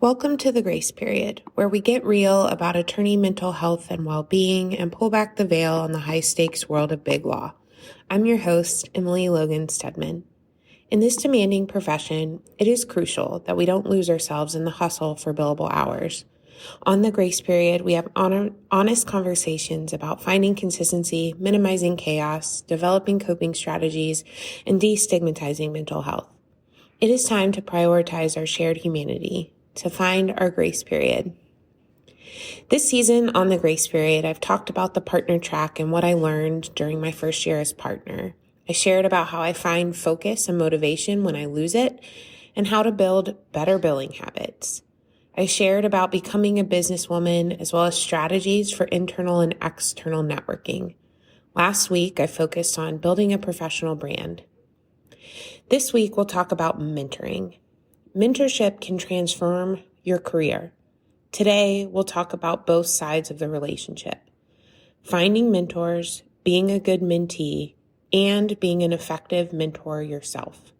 Welcome to the Grace Period, where we get real about attorney mental health and well-being and pull back the veil on the high-stakes world of big law. I'm your host, Emily Logan Stedman. In this demanding profession, it is crucial that we don't lose ourselves in the hustle for billable hours. On the Grace Period, we have honest conversations about finding consistency, minimizing chaos, developing coping strategies, and destigmatizing mental health. It is time to prioritize our shared humanity, to find our grace period. This season on the Grace Period, I've talked about the partner track and what I learned during my first year as partner. I shared about how I find focus and motivation when I lose it, and how to build better billing habits. I shared about becoming a businesswoman, as well as strategies for internal and external networking. Last week, I focused on building a professional brand. This week, we'll talk about mentoring. Mentorship can transform your career. Today, we'll talk about both sides of the relationship: finding mentors, being a good mentee, and being an effective mentor yourself.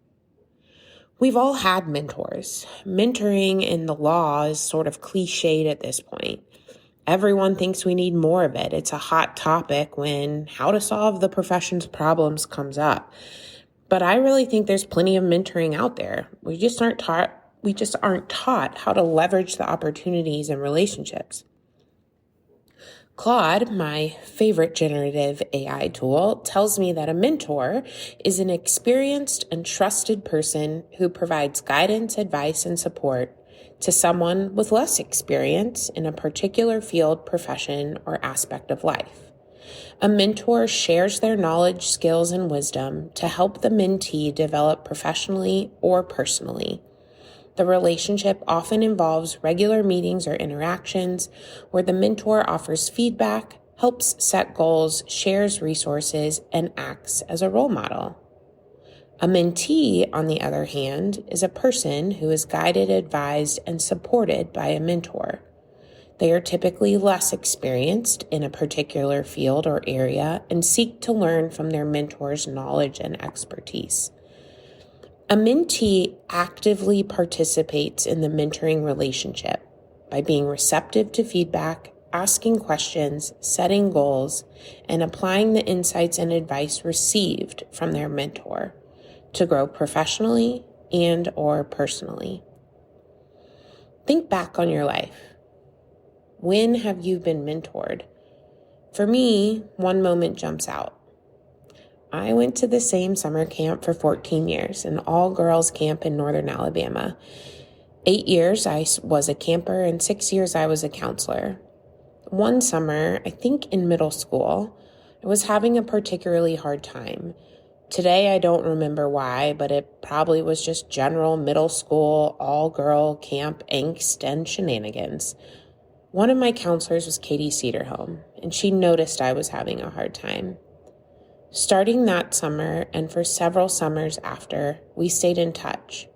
We've all had mentors. Mentoring in the law is sort of cliched at this point. Everyone thinks we need more of it. It's a hot topic when how to solve the profession's problems comes up. But I really think there's plenty of mentoring out there. We just aren't taught how to leverage the opportunities and relationships. Claude, my favorite generative AI tool, tells me that a mentor is an experienced and trusted person who provides guidance, advice, and support to someone with less experience in a particular field, profession, or aspect of life. A mentor shares their knowledge, skills, and wisdom to help the mentee develop professionally or personally. The relationship often involves regular meetings or interactions where the mentor offers feedback, helps set goals, shares resources, and acts as a role model. A mentee, on the other hand, is a person who is guided, advised, and supported by a mentor. They are typically less experienced in a particular field or area and seek to learn from their mentor's knowledge and expertise. A mentee actively participates in the mentoring relationship by being receptive to feedback, asking questions, setting goals, and applying the insights and advice received from their mentor to grow professionally and/or personally. Think back on your life. When have you been mentored? For me, one moment jumps out. I went to the same summer camp for 14 years, an all-girls camp in northern Alabama. 8 years I was a camper, and 6 years I was a counselor. One summer, I think in middle school, I was having a particularly hard time. Today, I don't remember why, but it probably was just general middle school, all-girl camp angst and shenanigans. One of my counselors was Katie Cedarholm, and she noticed I was having a hard time. Starting that summer and for several summers after, we stayed in touch.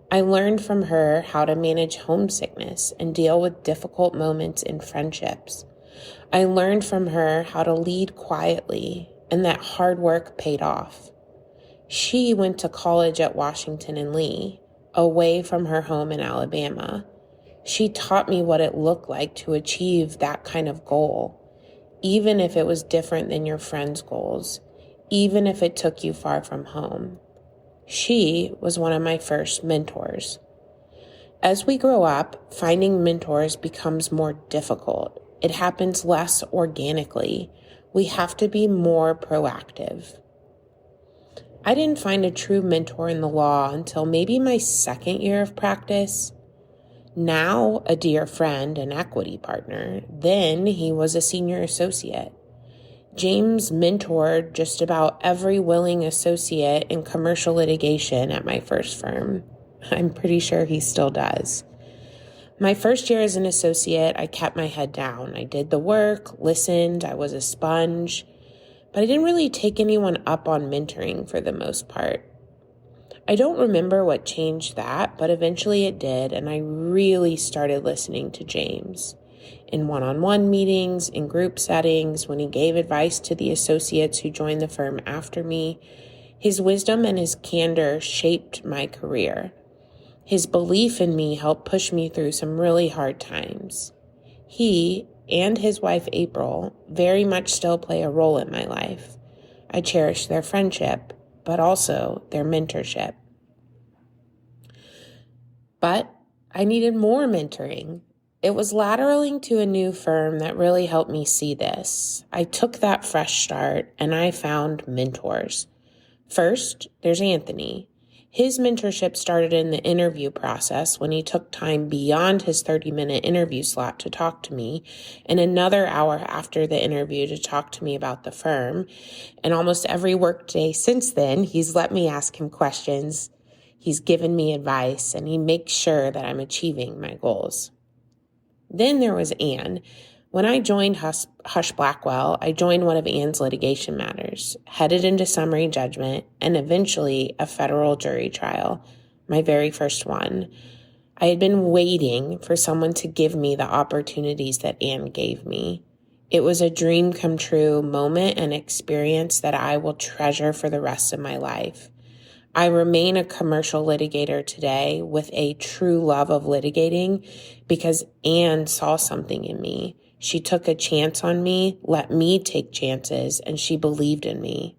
I learned from her how to manage homesickness and deal with difficult moments in friendships. I learned from her how to lead quietly and that hard work paid off. She went to college at Washington and Lee, away from her home in Alabama. She taught me what it looked like to achieve that kind of goal, even if it was different than your friends' goals, even if it took you far from home. She was one of my first mentors. As we grow up, finding mentors becomes more difficult. It happens less organically. We have to be more proactive. I didn't find a true mentor in the law until maybe my second year of practice. Now a dear friend and equity partner. Then he was a senior associate. James mentored just about every willing associate in commercial litigation at my first firm. I'm pretty sure he still does. My first year as an associate, I kept my head down. I did the work, listened, I was a sponge, but I didn't really take anyone up on mentoring for the most part. I don't remember what changed that, but eventually it did, and I really started listening to James. In one-on-one meetings, in group settings, when he gave advice to the associates who joined the firm after me, his wisdom and his candor shaped my career. His belief in me helped push me through some really hard times. He and his wife, April, very much still play a role in my life. I cherish their friendship, but also their mentorship. But I needed more mentoring. It was lateraling to a new firm that really helped me see this. I took that fresh start and I found mentors. First, there's Anthony. His mentorship started in the interview process when he took time beyond his 30-minute interview slot to talk to me, and another hour after the interview to talk to me about the firm. And almost every workday since then, he's let me ask him questions, he's given me advice, and he makes sure that I'm achieving my goals. Then there was Anne. When I joined Hush Blackwell, I joined one of Anne's litigation matters, headed into summary judgment, and eventually a federal jury trial, my very first one. I had been waiting for someone to give me the opportunities that Anne gave me. It was a dream come true moment and experience that I will treasure for the rest of my life. I remain a commercial litigator today with a true love of litigating because Anne saw something in me. She took a chance on me, let me take chances, and she believed in me.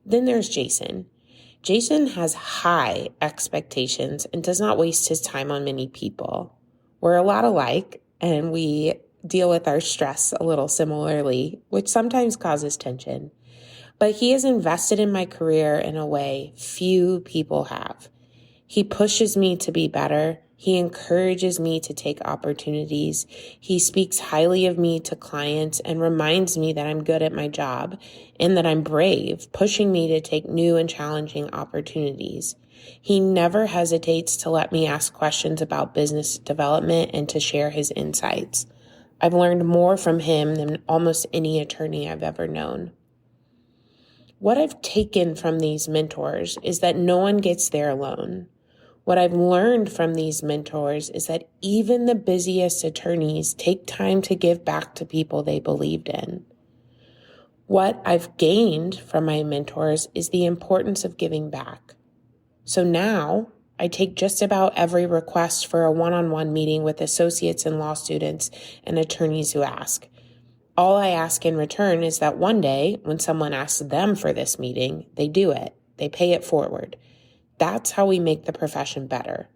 Then there's Jason. Jason has high expectations and does not waste his time on many people. We're a lot alike, and we deal with our stress a little similarly, which sometimes causes tension. But he has invested in my career in a way few people have. He pushes me to be better. He encourages me to take opportunities. He speaks highly of me to clients and reminds me that I'm good at my job and that I'm brave, pushing me to take new and challenging opportunities. He never hesitates to let me ask questions about business development and to share his insights. I've learned more from him than almost any attorney I've ever known. What I've taken from these mentors is that no one gets there alone. What I've learned from these mentors is that even the busiest attorneys take time to give back to people they believed in. What I've gained from my mentors is the importance of giving back. So now I take just about every request for a one-on-one meeting with associates and law students and attorneys who ask. All I ask in return is that one day, when someone asks them for this meeting, they do it. They pay it forward. That's how we make the profession better.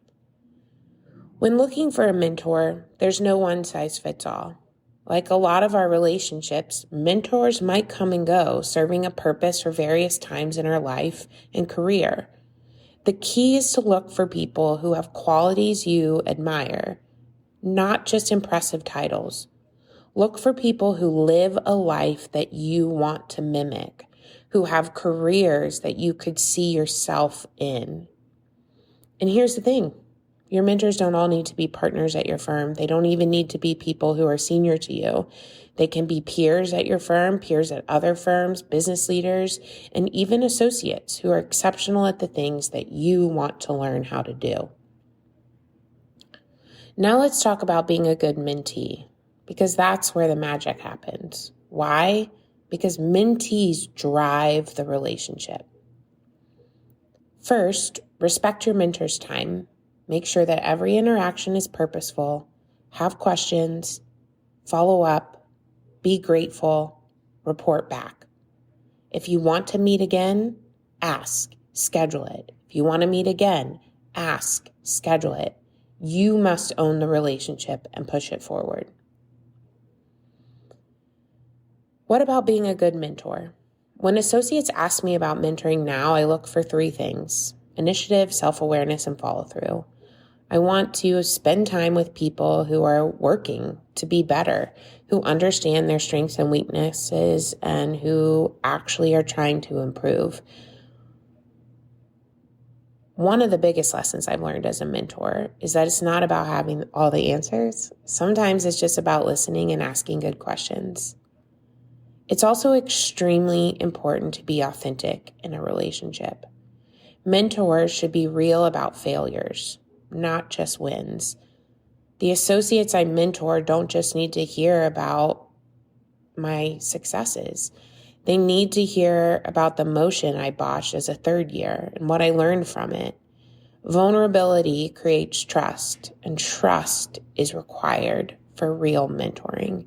When looking for a mentor, there's no one size fits all. Like a lot of our relationships, mentors might come and go, serving a purpose for various times in our life and career. The key is to look for people who have qualities you admire, not just impressive titles. Look for people who live a life that you want to mimic, who have careers that you could see yourself in. And here's the thing. Your mentors don't all need to be partners at your firm. They don't even need to be people who are senior to you. They can be peers at your firm, peers at other firms, business leaders, and even associates who are exceptional at the things that you want to learn how to do. Now let's talk about being a good mentee, because that's where the magic happens. Why? Because mentees drive the relationship. First, respect your mentor's time. Make sure that every interaction is purposeful. Have questions. Follow up. Be grateful. Report back. If you want to meet again, ask. Schedule it. If you want to meet again, ask. Schedule it. You must own the relationship and push it forward. What about being a good mentor? When associates ask me about mentoring now, I look for three things: initiative, self-awareness, and follow-through. I want to spend time with people who are working to be better, who understand their strengths and weaknesses, and who actually are trying to improve. One of the biggest lessons I've learned as a mentor is that it's not about having all the answers. Sometimes it's just about listening and asking good questions. It's also extremely important to be authentic in a relationship. Mentors should be real about failures, not just wins. The associates I mentor don't just need to hear about my successes. They need to hear about the motion I botched as a third year and what I learned from it. Vulnerability creates trust, and trust is required for real mentoring.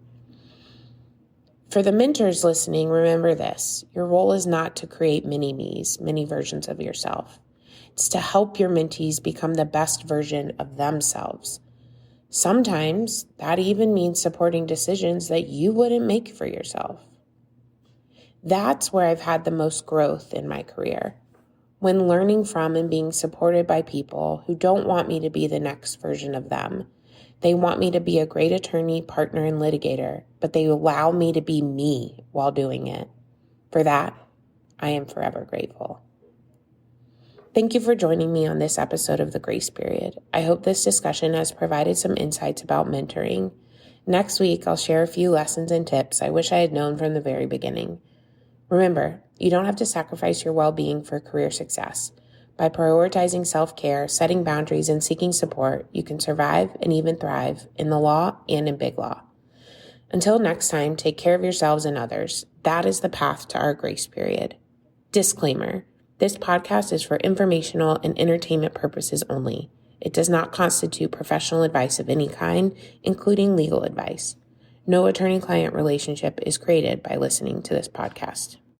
For the mentors listening, remember this. Your role is not to create mini-me's, mini versions of yourself. It's to help your mentees become the best version of themselves. Sometimes that even means supporting decisions that you wouldn't make for yourself. That's where I've had the most growth in my career, when learning from and being supported by people who don't want me to be the next version of them. They want me to be a great attorney, partner, and litigator, but they allow me to be me while doing it. For that, I am forever grateful. Thank you for joining me on this episode of The Grace Period. I hope this discussion has provided some insights about mentoring. Next week, I'll share a few lessons and tips I wish I had known from the very beginning. Remember, you don't have to sacrifice your well-being for career success. By prioritizing self-care, setting boundaries, and seeking support, you can survive and even thrive in the law and in big law. Until next time, take care of yourselves and others. That is the path to our grace period. Disclaimer: this podcast is for informational and entertainment purposes only. It does not constitute professional advice of any kind, including legal advice. No attorney-client relationship is created by listening to this podcast.